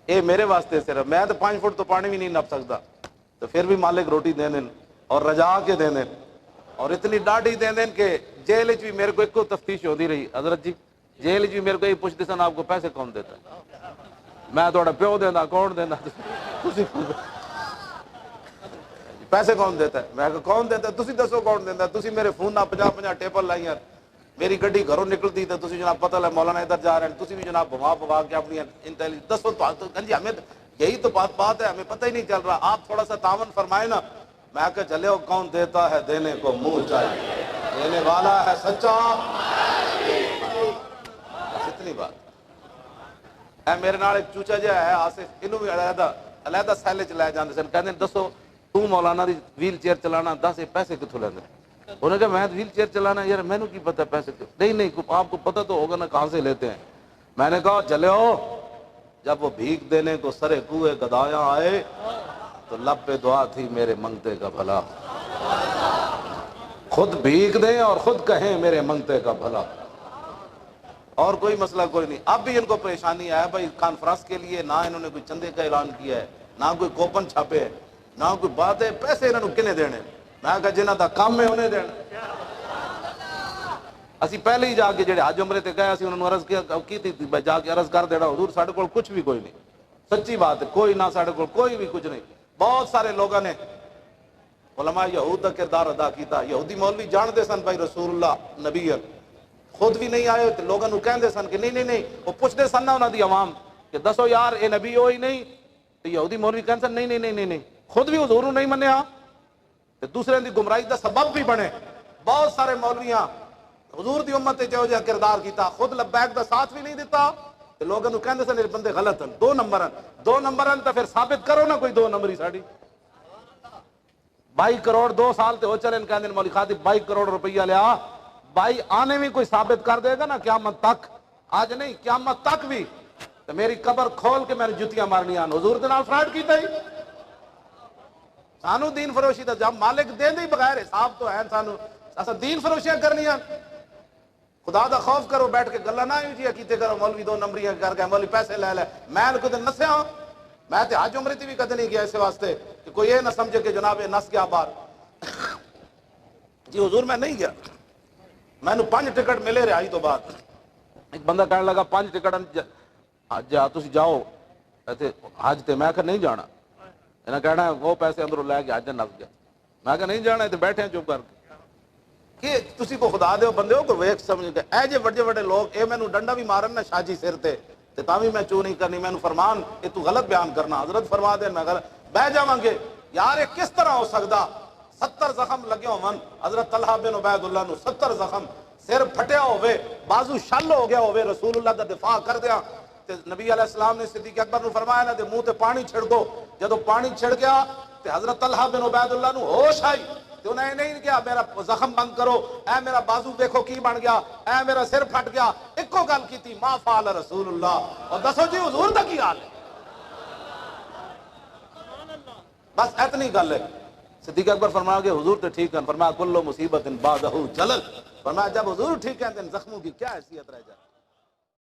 یہ میرے واسطے صرف، میں تو 5 فٹ تو پانی بھی نہیں نپ سکتا، تو پھر بھی مالک روٹی دے دیں اور رجا کے دے دیں، اور اتنی ڈاڈی دے دیں کہ جیل بھی میرے کو ایک تفتیش ہوتی رہی، حضرت جی جیل بھی میرے کو یہ پوچھتے سن آپ کو پیسے کون دیتا ہے؟ میں تھوڑا پیو دینا، کون دینا؟ پیسے کون دیتا ہے؟ میں کون دیتا ہے؟ تسی دسو کون دیتا ہے؟ تسی میرے فون نہ 50 ٹیبل لائی ہیں، میری گڈی گھروں نکلتی تو تسی جناب پتہ لے مولانا ادھر جا رہے ہیں، تسی بھی جناب بھوا کے اپنی انٹیلیجنس دسو تو جی ہمیں یہی تو بات ہے، ہمیں پتہ ہی نہیں چل رہا، آپ تھوڑا سا تعاون فرمائے نا۔ میں کہ چلے ہو، کون دیتا ہے دینے کو منہ چاہیے، دینے والا ہے سچا، بس اتنی بات ہے۔ میرے نال ایک چوچا جہا ہے آصف، انہوں بھی علیحدہ سیلے چ لے جاندے سن، کہندے دسو تو مولانا دی ویل چیئر چلانا، دس یہ پیسے کتوں لیندے؟ انہوں نے کہا میں ویل چیئر چلانا، یار میں نے کی پتہ پیسے نہیں آپ کو پتہ تو ہوگا نا کہاں سے لیتے ہیں۔ میں نے کہا چلے ہو، جب وہ بھیک دینے کو سرے کوئے گدایاں آئے تو لب پہ دعا تھی میرے منگتے کا بھلا، خود بھیک دیں اور خود کہیں میرے منگتے کا بھلا، اور کوئی مسئلہ کوئی نہیں۔ اب بھی ان کو پریشانی ہے بھائی، کانفرنس کے لیے نہ انہوں نے کوئی چندے کا اعلان کیا ہے، نہ کوئی کوپن چھاپے ہے، نہ کوئی بات ہے، پیسے انہوں نے کنے دینے؟ میں کہا جنہ دا کام ہے انہیں دینا۔ اسی پہلے ہی جا کے جڑے حج عمرے تے گئے، اسی انہوں نے عرض کی تھی جا کے عرض کر دینا، حضور ساڈے کول کچھ بھی کوئی نہیں، سچی بات ہے، کوئی نہ ساڈے کول کوئی بھی کچھ نہیں۔ بہت سارے لوگوں نے علماء یہود کا کردار ادا کیتا، یہودی مولوی جانتے سن بھائی رسول اللہ نبی ہے، خود بھی نہیں آئے تو لوگوں نے کہندے سن کہ نہیں، وہ پوچھتے سن نا انہاں دی عوام کہ دسو یار اے نبی ہوئی نہیں، تو یہودی مولوی کہندے سن نہیں، خود بھی حضور نہیں منیا تو دوسرے دی گمراہی دا سبب بھی بنے۔ بہت سارے مولویاں حضور دی امت تے جو کردار کیتا، خود لبیک دا ساتھ بھی نہیں دیتا، تو لوگوں نے کہندے سن یہ بندے غلط ہیں، 2 نمبر ہیں، تو پھر ثابت کرو نا کوئی 2 نمبری ساڑی۔ 22 کروڑ 2 سال تے ہو چلے ان کہندے مولوی خاطب 22 کروڑ روپیہ لیا، بھائی آنے میں کوئی ثابت کر دے گا نا قیامت تک، آج نہیں قیامت تک بھی، تو میری قبر کھول کے میں نے جتیاں مارنی آن حضور دے نال فراڈ کیتا ہی۔ سانو دین فروشی دا جب مالک دے دی بغیر حساب تو ہے، سانو اسا دین فروشیاں کرنیاں۔ خدا دا خوف کرو، بیٹھ کے گلا نہ جی کیتے کرو، مولوی 2 نمبریاں کر کے مولوی پیسے لے میں کدے نسیا، میں تے حج عمرے تے بھی کدے نہیں گیا اس واسطے کہ کوئی یہ نہ سمجھے کہ جناب یہ نس گیا باہر۔ جی حضور میں نہیں گیا، میں نے 5 ٹکٹ ملے رہائی تو بعد۔ ایک بندہ کہنے لگا 5 ٹکٹ تسی جاؤ حج تے، میں کہا نہیں جانا، انہیں کہنا ہے وہ پیسے اندروں لے کے حج نس گیا، میں کہا نہیں جانا، تے بیٹھے ہیں چپ کر کے کہ تسی کو خدا دے بندے ہو کو ویک سمجھ کے اے جے بڑے لوگ اے مینوں ڈنڈا بھی مارن نا شاجی سر تے تاں بھی میں چوں نہیں کرنی، مینوں فرمان اے تو غلط بیان کرنا، حضرت فرما دے میں غلط بہ جاواں گے یار، یہ کس طرح ہو سکدا؟ 70 زخم لگے ہون، حضرت طلحہ بن عبید اللہ نو 70 زخم، سر پھٹیا ہوئے، بازو شل ہو گیا ہوئے، رسول اللہ دا دفاع کر دیا تے نبی علیہ السلام نے صدیق اکبر نو فرمایا نا دے منہ تے پانی چھڑکو، جدو پانی چھڑ گیا تے حضرت طلحہ بن عبید اللہ نو ہوش آئی تے انہیں نہیں کیا میرا زخم بند کرو، اے میرا بازو دیکھو کی بن گیا، اے میرا سر پھٹ گیا، ایک گل کی تھی ما فعل رسول اللہ، اور دسو جی حضور دا کی حال ہے؟ بس اتنی گل ہے۔ صدیق اکبر فرمایا کہ حضور تو ٹھیک ہے، فرمایا کلو مصیبت بعدہ جلل، فرمایا جب حضور ٹھیک ہے تو زخموں کی کیا حیثیت رہ جائے۔